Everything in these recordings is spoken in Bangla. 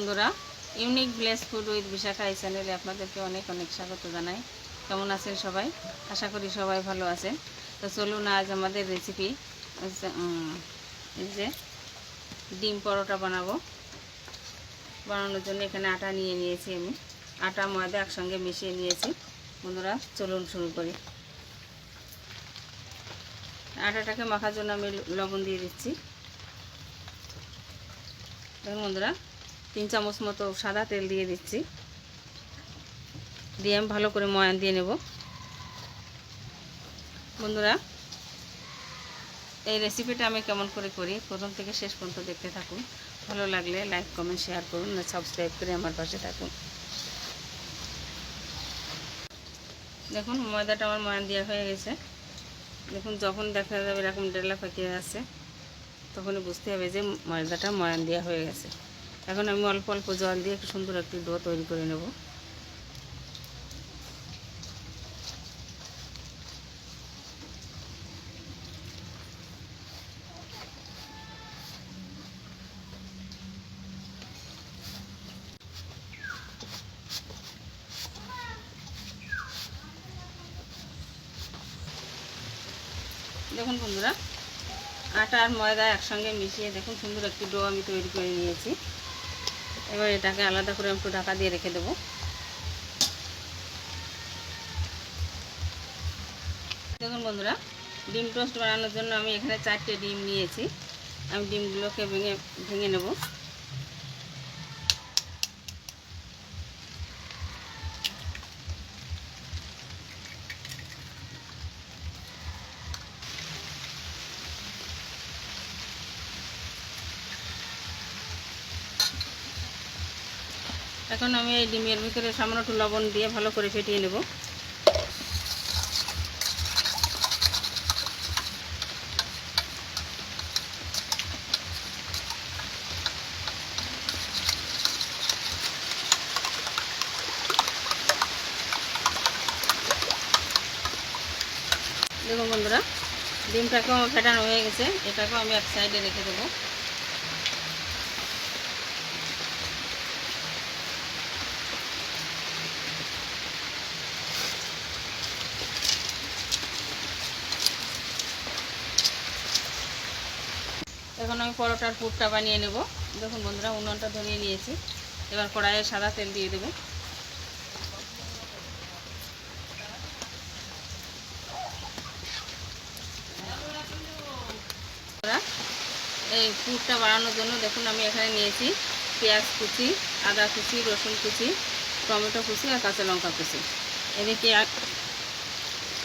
বন্ধুরা, unique village food with Bishakha এই চ্যানেলে আপনাদেরকে অনেক অনেক স্বাগত জানাই। কেমন আছেন সবাই? আশা করি সবাই ভালো আছেন। তো চলুন আজ আমাদের রেসিপি এই যে ডিম পরোটা বানানোর জন্য এখানে আটা নিয়ে নিয়েছি। আমি আটা ময়দা একসঙ্গে মিশিয়ে নিয়েছি। বন্ধুরা চলুন শুরু করি। আটাটাকে মাখার জন্য আমি লবণ দিয়ে দিচ্ছি। দেখুন বন্ধুরা, 3 চামচ মতো সাদা তেল দিয়ে দিচ্ছি। দিয়ে আমি ভালো করে ময়ান দিয়ে নেব। বন্ধুরা, এই রেসিপিটা আমি কেমন করে করি প্রথম থেকে শেষ পর্যন্ত দেখতে থাকুন। ভালো লাগলে লাইক কমেন্ট শেয়ার করুন, না সাবস্ক্রাইব করে আমার পাশে থাকুন। দেখুন ময়দাটা আমার ময়ান দেওয়া হয়ে গেছে। দেখুন যখন দেখা যাবে এরকম ডেলা পাকিয়ে আছে তখনই বুঝতে হবে যে ময়দাটা ময়ান দেওয়া হয়ে গেছে। এখন আমি অল্প অল্প জল দিয়ে একটু সুন্দর একটি ডো তৈরি করে নেব। দেখুন বন্ধুরা, আটা আর ময়দা একসঙ্গে মিশিয়ে দেখুন সুন্দর একটি ডো আমি তৈরি করে নিয়েছি। এবার এটাকে আলাদা করে একটু ঢাকা দিয়ে রেখে দেবো। দেখুন বন্ধুরা, ডিম টোস্ট বানানোর জন্য আমি এখানে 4টে ডিম নিয়েছি। আমি ডিমগুলোকে ভেঙে নেব। এখন আমি এই ডিমের ভিতরে সামান্য একটু লবণ দিয়ে ভালো করে ফেটিয়ে নেব। দেখুন বন্ধুরা, ডিমটাকেও আমার ফেটানো হয়ে গেছে। এটাকেও আমি এক সাইডে রেখে দেবো। এখন আমি পরোটার পুরটা বানিয়ে নেব। দেখুন বন্ধুরা, উনুনটা ধরিয়ে নিয়েছি। এবার কড়াইয়ে সাদা তেল দিয়ে দেবো। এই পুরটা বানানোর জন্য দেখুন আমি এখানে নিয়েছি পেঁয়াজ কুচি, আদা কুচি, রসুন কুচি, টমেটো কুচি আর কাঁচা লঙ্কা কুচি। এদিকে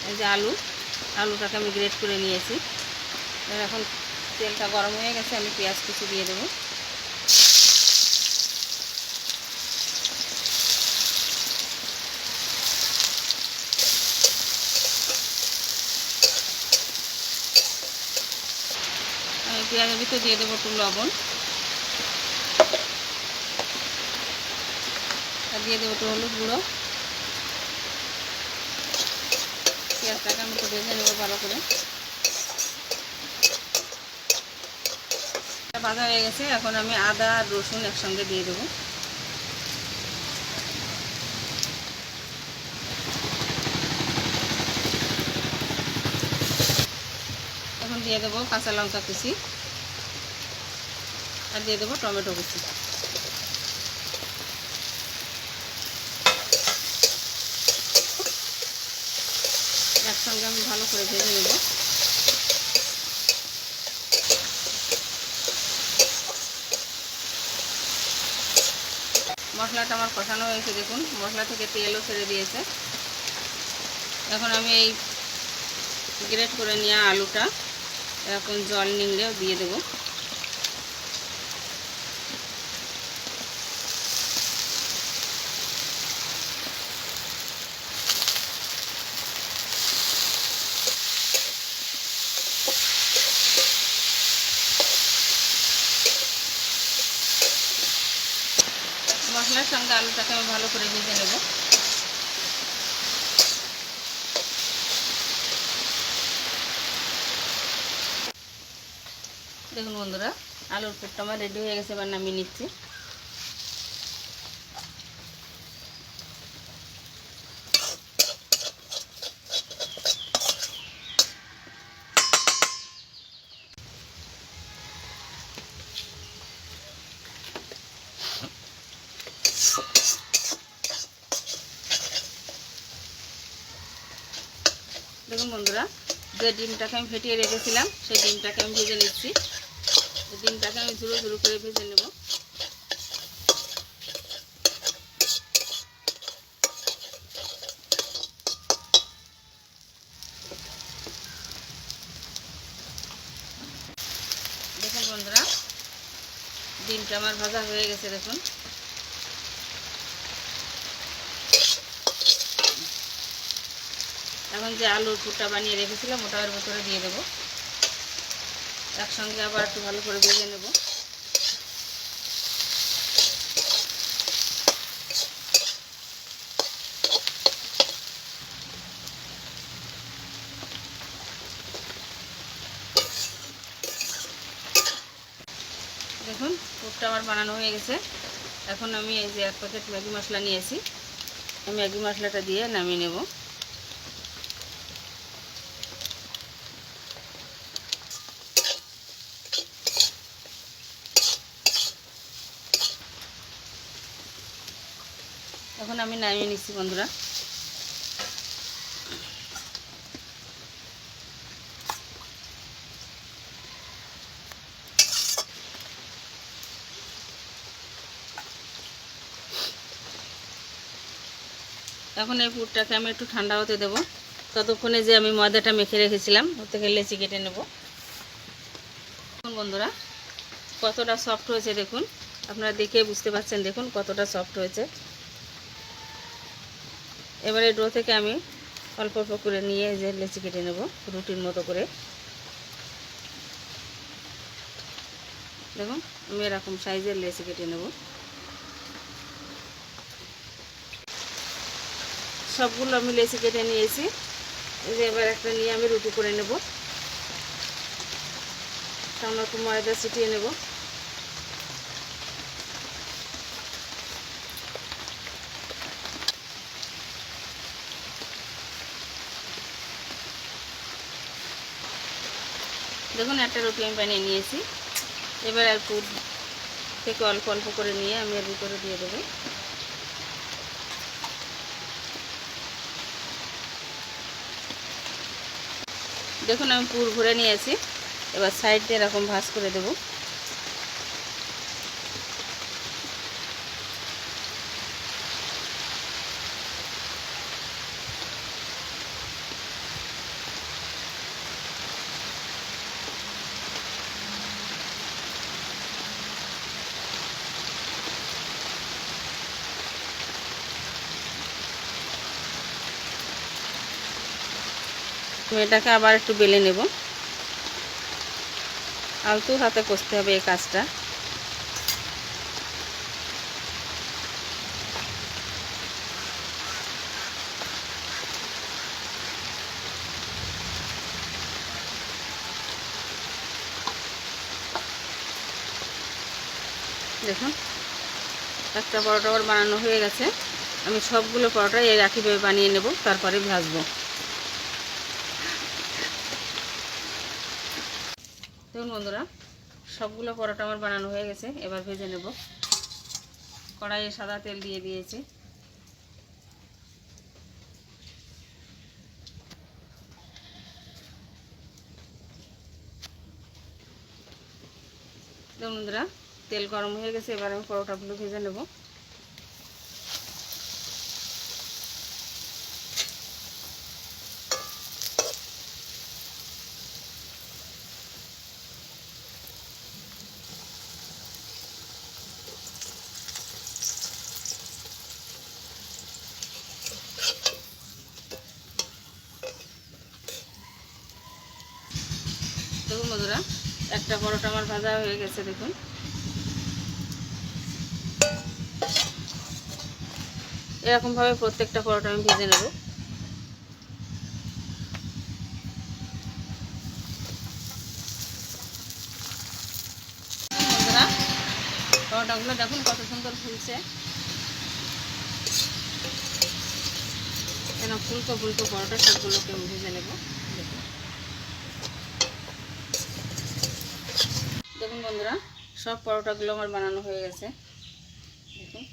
এই যে আলুটাকে আমি গ্রেট করে নিয়েছি। এখন তেলটা গরম হয়ে গেছে, আমি পেঁয়াজ কুচি দিয়ে দেবো। আমি পেঁয়াজের ভিতরে দিয়ে দেবো একটু লবণ, আর দিয়ে দেবো একটু হলুদ গুঁড়ো। পেঁয়াজটাকে আমি একটু ভেজে নেবো ভালো করে। ভাজা হয়ে গেছে, এখন আমি আদা আর রসুন একসঙ্গে দিয়ে দেবো। এখন দিয়ে দেবো কাঁচা লঙ্কা কুচি, আর দিয়ে দেবো টমেটো কুচি। একসঙ্গে আমি ভালো করে ভেজে নেব। মশলাটা আমার কষানো হয়েছে। দেখুন মশলা থেকে তেলও ছেড়ে দিয়েছে। এখন আমি এই গ্রেট করে নেওয়া আলুটা এখন জল নিংড়েও দিয়ে দেবো। মশলার সঙ্গে আলুটাকে আমি ভালো করে ভেজে নেব। দেখুন বন্ধুরা, আলুর পুরটা আমার রেডি হয়ে গেছে। এবার নামিয়ে নিচ্ছি। দেখুন বন্ধুরা, যে ডিমটাকে আমি ফেটিয়ে রেখেছিলাম সেই ডিমটাকে আমি ভেজে নিচ্ছি। ডিমটাকে আমি ঝুরো ঝুরো করে ভেজে নেব। দেখুন বন্ধুরা, ডিমটা আমার ভাজা হয়ে গেছে। দেখুন এখন যে আলুর পুরটা বানিয়ে রেখেছিলাম ওটা এর ভেতরে দিয়ে দেবো। একসঙ্গে আবার একটু ভালো করে ভেজে নেব। দেখুন পুরটা আমার বানানো হয়ে গেছে। এখন আমি এই যে 1 প্যাকেট ম্যাগি মশলা নিয়েছি, আমি ম্যাগি মশলাটা দিয়ে নামিয়ে নেব। এখন আমি নামিয়ে নিচ্ছি বন্ধুরা। এখন এই পুরটাকে আমি একটু ঠান্ডা হতে দেবো। ততক্ষণে যে আমি ময়দাটা মেখে রেখেছিলাম ওর থেকে লেচি কেটে নেব। দেখুন বন্ধুরা কতটা সফট হয়েছে, দেখুন আপনারা দেখে বুঝতে পারছেন। দেখুন কতটা সফট হয়েছে। এবারে ডো থেকে আমি অল্প অল্প করে নিয়ে যে লেচি কেটে নেব রুটির মতো করে। দেখুন আমি এরকম সাইজের লেচি কেটে নেব। সবগুলো আমি লেচি কেটে নিয়েছি। এই যে এবার একটা নিয়ে আমি রুটি করে নেব। সামনে একটু ময়দা ছিটিয়ে নেব। দেখুন একটা রুটি আমি বানিয়ে নিয়েছি। এবার আর পুর থেকে অল্প অল্প করে নিয়ে আমি এর ভিতরে দিয়ে দেবো। দেখুন আমি পুর ভরে নিয়েছি। এবার সাইড দিয়ে এরকম ভাঁজ করে দেব। এটাকে আবার একটু বেলে নেব। আলতু হাতে কষতে হবে এই কাজটা। দেখুন একটা পরোটা আবার বানানো হয়ে গেছে। আমি সবগুলো পরোটাই এই একইভাবে বানিয়ে নেব, তারপরে ভাজবো। দেখুন বন্ধুরা সবগুলো পরোটা আমার বানানো হয়ে গেছে। এবার ভেজে নেব। কড়াইয়ে সাদা তেল দিয়ে দিয়েছি। দেখুন বন্ধুরা তেল গরম হয়ে গেছে। এবার আমি পরোটাগুলো ভেজে নেব। দেখুন বন্ধুরা একটা পরোটা আমার ভাজা হয়ে গেছে। দেখুন এরকমভাবে প্রত্যেকটা পরোটা আমি ভেজে নেব। বন্ধুরা পরোটাগুলো দেখুন কত সুন্দর ফুলছে। এরকম ফুলকো ফুলকো পরোটা সবগুলোকে আমি ভেজে নেব। দেখুন বন্ধুরা সব পরোটাগুলো আমার বানানো হয়ে গেছে। দেখুন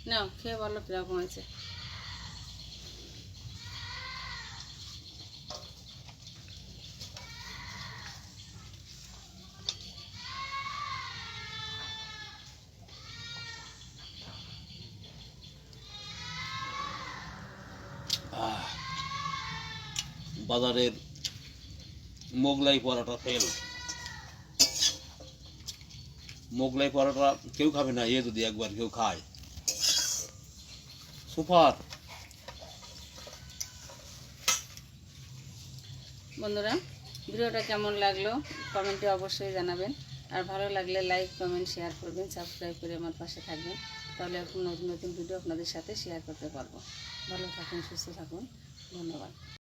নাও খেয়ে বলো কীরকম হয়েছে। বাজারের মোগলাই পরোটা ফেল। মোগলাই পরোটা কেউ খাবে না, এ যদি একবার কেউ খায় সুপার। বন্ধুরা, ভিডিওটা কেমন লাগলো কমেন্টে অবশ্যই জানাবেন। আর ভালো লাগলে লাইক কমেন্ট শেয়ার করবেন, সাবস্ক্রাইব করে আমার পাশে থাকবেন। তাহলে এখন নতুন নতুন ভিডিও আপনাদের সাথে শেয়ার করতে পারবো। ভালো থাকুন, সুস্থ থাকুন, ধন্যবাদ।